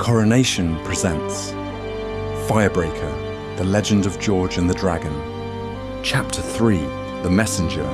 Coronation presents Firebreaker, The Legend of George and the Dragon. Chapter 3, The Messenger.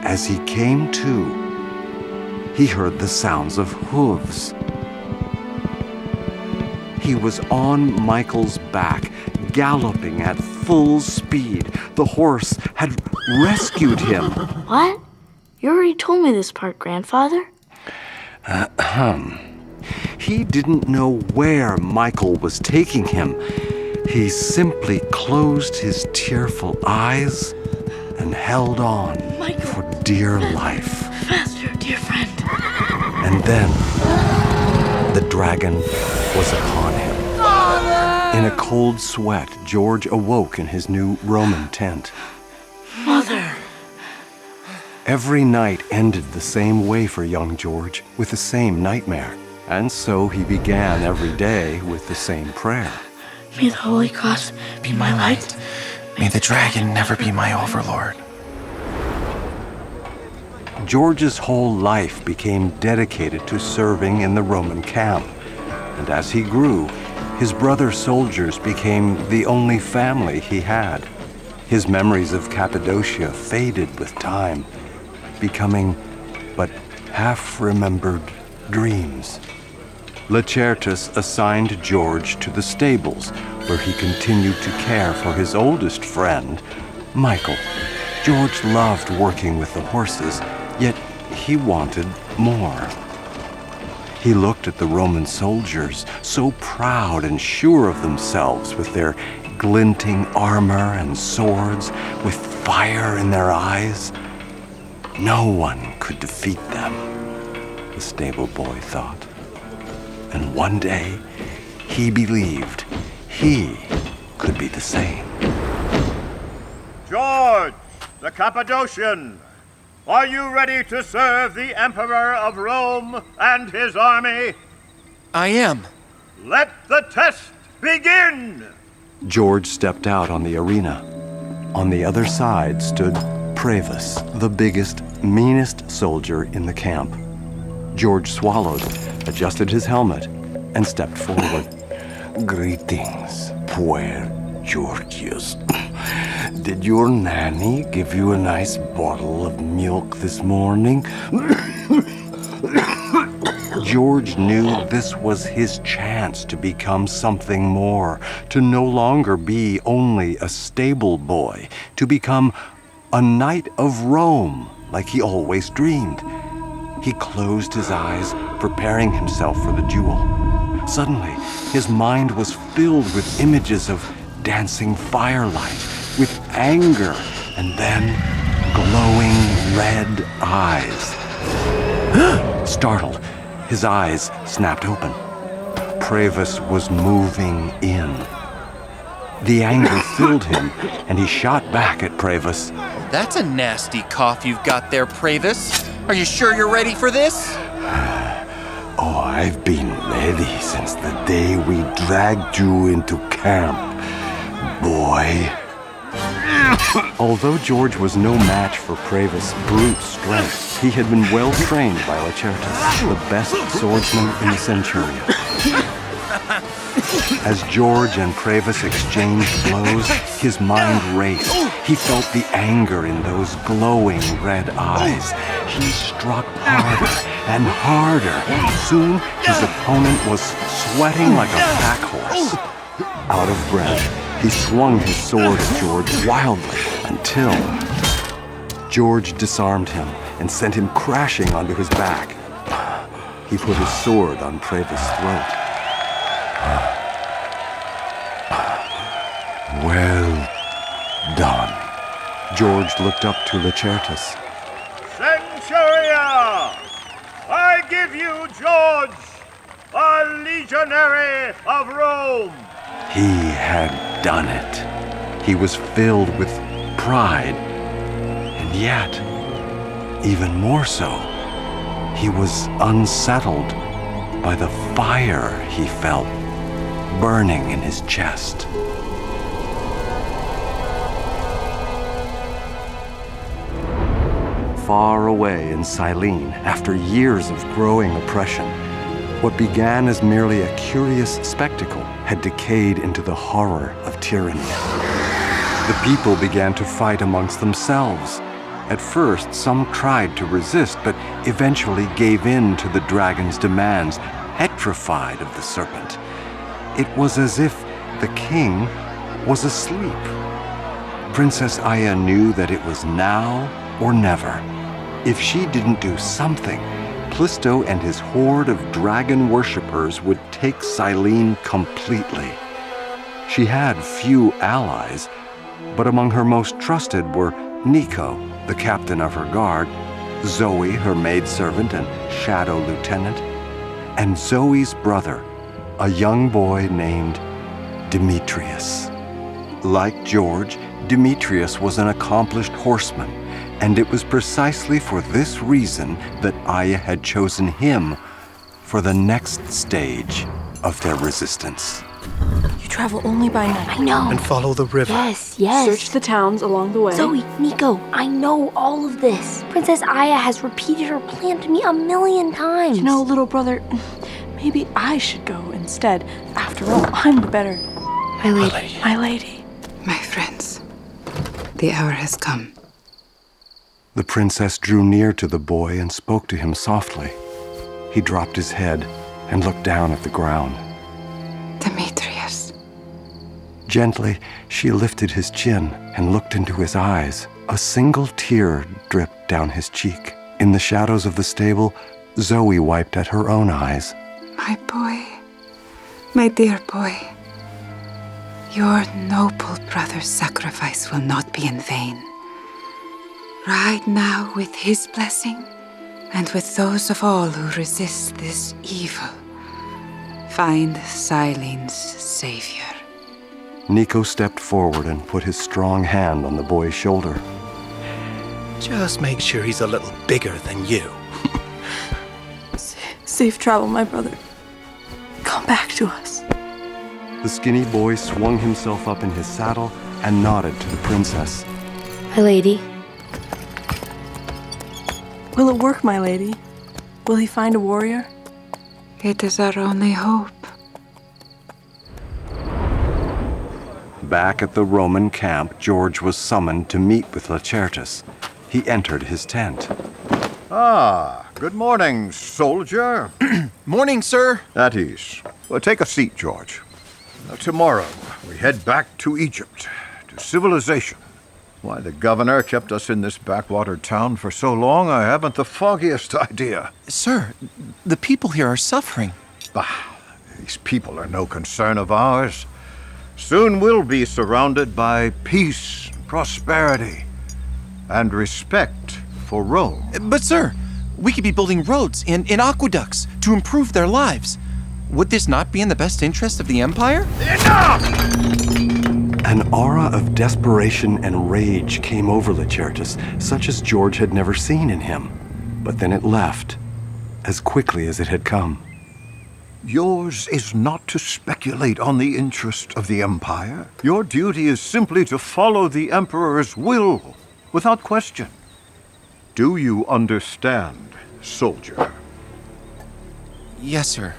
As he came to, he heard the sounds of hooves. He was on Michael's back, galloping at full speed. The horse had rescued him. What? You already told me this part, Grandfather. He didn't know where Michael was taking him. He simply closed his tearful eyes and held on for dear life. Faster, dear friend. And then the dragon was upon him. In a cold sweat, George awoke in his new Roman tent. Mother. Every night ended the same way for young George, with the same nightmare. And so he began every day with the same prayer. May the Holy Cross be my light. May the dragon never be my overlord. George's whole life became dedicated to serving in the Roman camp. And as he grew, his brother soldiers became the only family he had. His memories of Cappadocia faded with time, becoming but half-remembered dreams. Lacertus assigned George to the stables, where he continued to care for his oldest friend, Michael. George loved working with the horses, yet he wanted more. He looked at the Roman soldiers, so proud and sure of themselves, with their glinting armor and swords, with fire in their eyes. No one could defeat them, the stable boy thought. And one day, he believed he could be the same. George, the Cappadocian, are you ready to serve the Emperor of Rome and his army? I am. Let the test begin! George stepped out on the arena. On the other side stood Pravus, the biggest, meanest soldier in the camp. George swallowed, adjusted his helmet, and stepped forward. Greetings, Puer Georgius. Did your nanny give you a nice bottle of milk this morning? George knew this was his chance to become something more, to no longer be only a stable boy, to become a knight of Rome like he always dreamed. He closed his eyes, preparing himself for the duel. Suddenly, his mind was filled with images of dancing firelight, with anger, and then glowing red eyes. Startled, his eyes snapped open. Pravus was moving in. The anger filled him, and he shot back at Pravus. That's a nasty cough you've got there, Pravus. Are you sure you're ready for this? Oh, I've been ready since the day we dragged you into camp, boy. Although George was no match for Pravus' brute strength, he had been well trained by Lacertus, the best swordsman in the Centuria. As George and Pravus exchanged blows, his mind raced. He felt the anger in those glowing red eyes. He struck harder and harder. Soon, his opponent was sweating like a pack horse. Out of breath, he swung his sword at George wildly until George disarmed him and sent him crashing onto his back. He put his sword on Pravus' throat. Well done. George looked up to Lacertus. Centuria! I give you George, a legionary of Rome! He had done it. He was filled with pride, and yet, even more so, he was unsettled by the fire he felt burning in his chest. far away in Cylene after years of growing oppression. What began as merely a curious spectacle had decayed into the horror of tyranny. The people began to fight amongst themselves. At first, some tried to resist, but eventually gave in to the dragon's demands, petrified of the serpent. It was as if the king was asleep. Princess Aya knew that it was now or never. If she didn't do something, Plisto and his horde of dragon worshippers would take Cylene completely. She had few allies, but among her most trusted were Nico, the captain of her guard, Zoe, her maidservant and shadow lieutenant, and Zoe's brother, a young boy named Demetrius. Like George, Demetrius was an accomplished horseman, and it was precisely for this reason that Aya had chosen him for the next stage of their resistance. You travel only by night. I know. And follow the river. Yes, yes. Search the towns along the way. Zoe, Nico, I know all of this. Princess Aya has repeated her plan to me 1,000,000 times. You know, little brother, maybe I should go instead. After all, I'm the better. My lady. My lady. My friends, the hour has come. The princess drew near to the boy and spoke to him softly. He dropped his head and looked down at the ground. Demetrius. Gently, she lifted his chin and looked into his eyes. A single tear dripped down his cheek. In the shadows of the stable, Zoe wiped at her own eyes. My boy, my dear boy, your noble brother's sacrifice will not be in vain. Ride now with his blessing and with those of all who resist this evil. Find Cylene's savior. Nico stepped forward and put his strong hand on the boy's shoulder. Just make sure he's a little bigger than you. Safe travel, my brother. Come back to us. The skinny boy swung himself up in his saddle and nodded to the princess. My lady. Will it work, my lady? Will he find a warrior? It is our only hope. Back at the Roman camp, George was summoned to meet with Lacertus. He entered his tent. Ah, good morning, soldier. Morning, sir. At ease. Well, take a seat, George. Tomorrow, we head back to Egypt, to civilization. Why the governor kept us in this backwater town for so long, I haven't the foggiest idea. Sir, the people here are suffering. Bah, these people are no concern of ours. Soon we'll be surrounded by peace, prosperity, and respect for Rome. But, sir, we could be building roads and aqueducts to improve their lives. Would this not be in the best interest of the Empire? Enough! An aura of desperation and rage came over Lacertus, such as George had never seen in him. But then it left, as quickly as it had come. Yours is not to speculate on the interest of the Empire. Your duty is simply to follow the Emperor's will, without question. Do you understand, soldier? Yes, sir.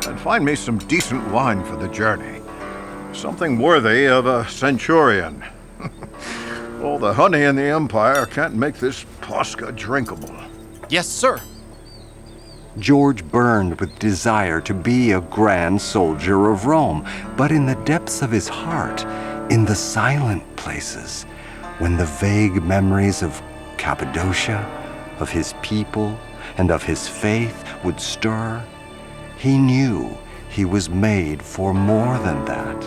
And find me some decent wine for the journey. Something worthy of a centurion. All the honey in the Empire can't make this Posca drinkable. Yes, sir. George burned with desire to be a grand soldier of Rome, but in the depths of his heart, in the silent places, when the vague memories of Cappadocia, of his people, and of his faith would stir, he knew he was made for more than that.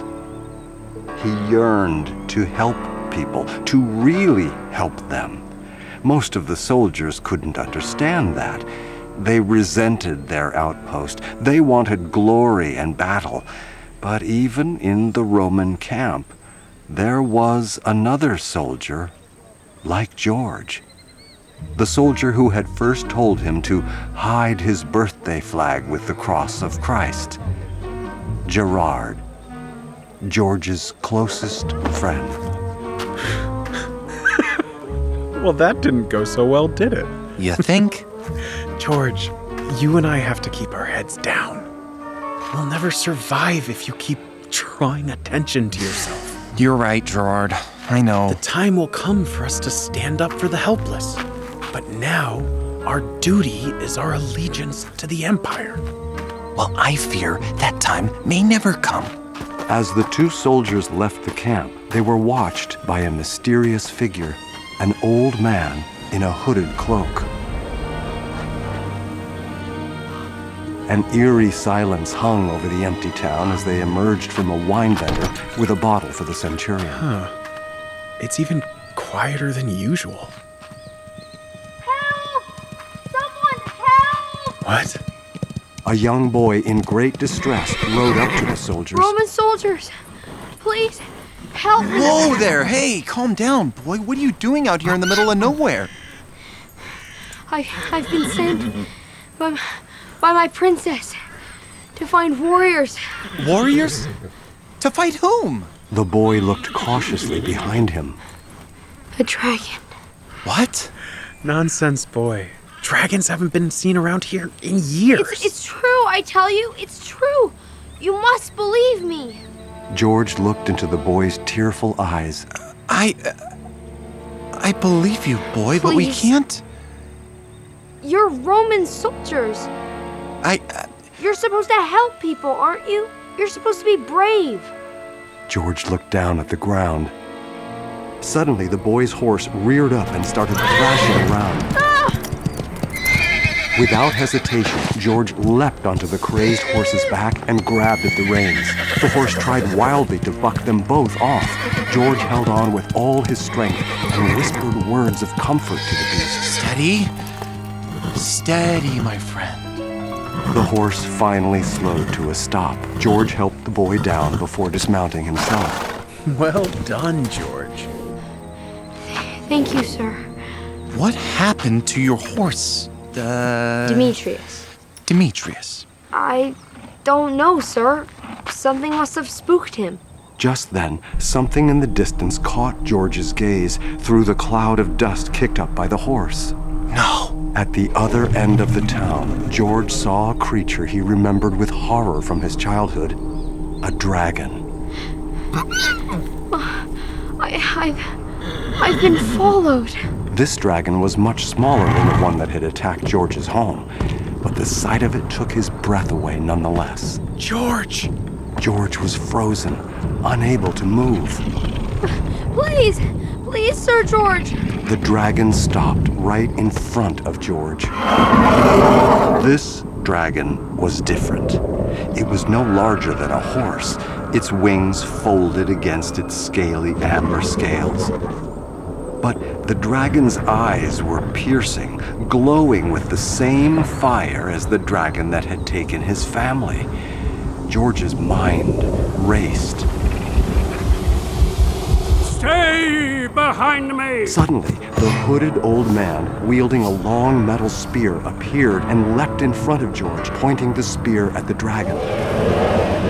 He yearned to help people, to really help them. Most of the soldiers couldn't understand that. They resented their outpost. They wanted glory and battle. But even in the Roman camp, there was another soldier like George. The soldier who had first told him to hide his birthday flag with the cross of Christ. Gerard, George's closest friend. Well, that didn't go so well, did it? You think? George, you and I have to keep our heads down. We'll never survive if you keep drawing attention to yourself. You're right, Gerard. I know. The time will come for us to stand up for the helpless. But now, our duty is our allegiance to the Empire. Well, I fear that time may never come. As the two soldiers left the camp, they were watched by a mysterious figure, an old man in a hooded cloak. An eerie silence hung over the empty town as they emerged from a wine vendor with a bottle for the Centurion. Huh. It's even quieter than usual. Help! Someone help! What? A young boy in great distress rode up to the soldiers. Roman soldiers, please help me. Whoa there! Hey, calm down, boy. What are you doing out here in the middle of nowhere? I've been sent by my princess to find warriors. Warriors? To fight whom? The boy looked cautiously behind him. A dragon. What? Nonsense, boy. Dragons haven't been seen around here in years. It's true, I tell you, it's true. You must believe me. George looked into the boy's tearful eyes. I believe you, boy, but we Please. can't. You're Roman soldiers. You're supposed to help people, aren't you? You're supposed to be brave. George looked down at the ground. Suddenly, the boy's horse reared up and started thrashing around. Without hesitation, George leapt onto the crazed horse's back and grabbed at the reins. The horse tried wildly to buck them both off. George held on with all his strength and whispered words of comfort to the beast. Steady. Steady, my friend. The horse finally slowed to a stop. George helped the boy down before dismounting himself. Well done, George. Thank you, sir. What happened to your horse? Demetrius. Demetrius. I don't know, sir. Something must have spooked him. Just then, something in the distance caught George's gaze through the cloud of dust kicked up by the horse. No. At the other end of the town, George saw a creature he remembered with horror from his childhood. A dragon. I've been followed. This dragon was much smaller than the one that had attacked George's home, but the sight of it took his breath away nonetheless. George! George was frozen, unable to move. Please, Sir George. The dragon stopped right in front of George. This dragon was different. It was no larger than a horse, its wings folded against its scaly amber scales. But the dragon's eyes were piercing, glowing with the same fire as the dragon that had taken his family. George's mind raced. Stay behind me! Suddenly, the hooded old man, wielding a long metal spear, appeared and leapt in front of George, pointing the spear at the dragon.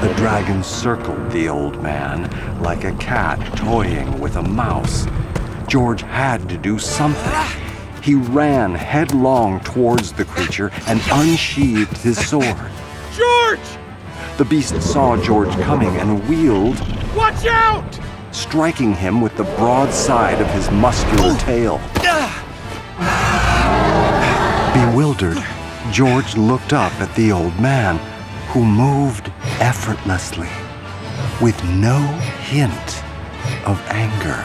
The dragon circled the old man like a cat toying with a mouse. George had to do something. He ran headlong towards the creature and unsheathed his sword. George! The beast saw George coming and wheeled, Watch out! striking him with the broad side of his muscular tail. Bewildered, George looked up at the old man, who moved effortlessly, with no hint of anger.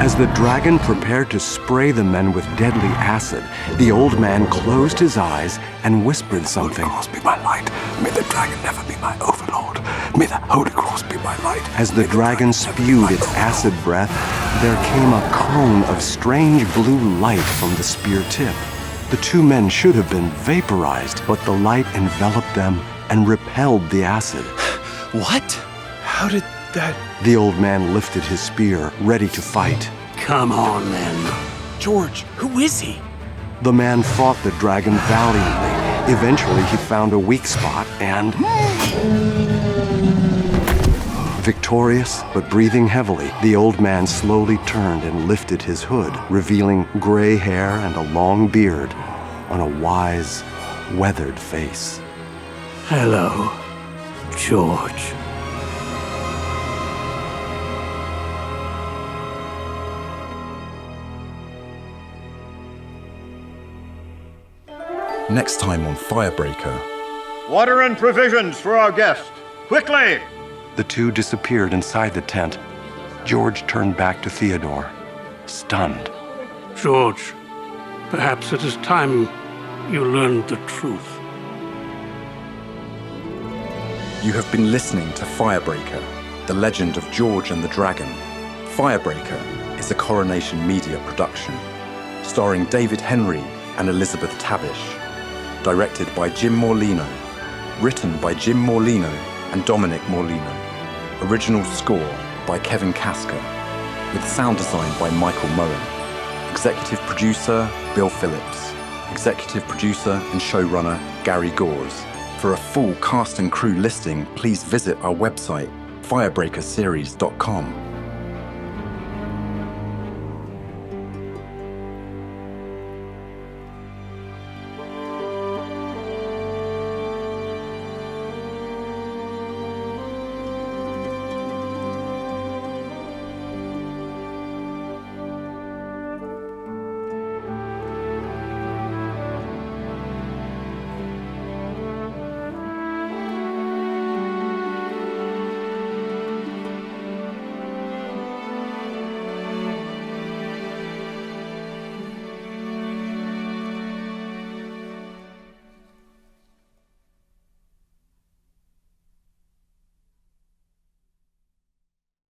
As the dragon prepared to spray the men with deadly acid, the old man closed his eyes and whispered something. Holy Cross be my light. May the dragon never be my overlord. May the Holy Cross be my light. As the dragon spewed its acid breath, there came a cone of strange blue light from the spear tip. The two men should have been vaporized, but the light enveloped them and repelled the acid. What? How did that... The old man lifted his spear, ready to fight. Come on, then. George, who is he? The man fought the dragon valiantly. Eventually, he found a weak spot and... Victorious, but breathing heavily, the old man slowly turned and lifted his hood, revealing gray hair and a long beard on a wise, weathered face. Hello, George. Next time on Firebreaker. Water and provisions for our guest. Quickly! The two disappeared inside the tent. George turned back to Theodore, stunned. George, perhaps it is time you learned the truth. You have been listening to Firebreaker, the legend of George and the Dragon. Firebreaker is a Coronation Media production, starring David Henrie and Elizabeth Tabish. Directed by Jim Morlino. Written by Jim Morlino and Dominic Morlino. Original score by Kevin Kasker, with sound design by Michael Moen. Executive producer, Bill Phillips. Executive producer and showrunner, Gary Gores. For a full cast and crew listing, please visit our website, firebreakerseries.com.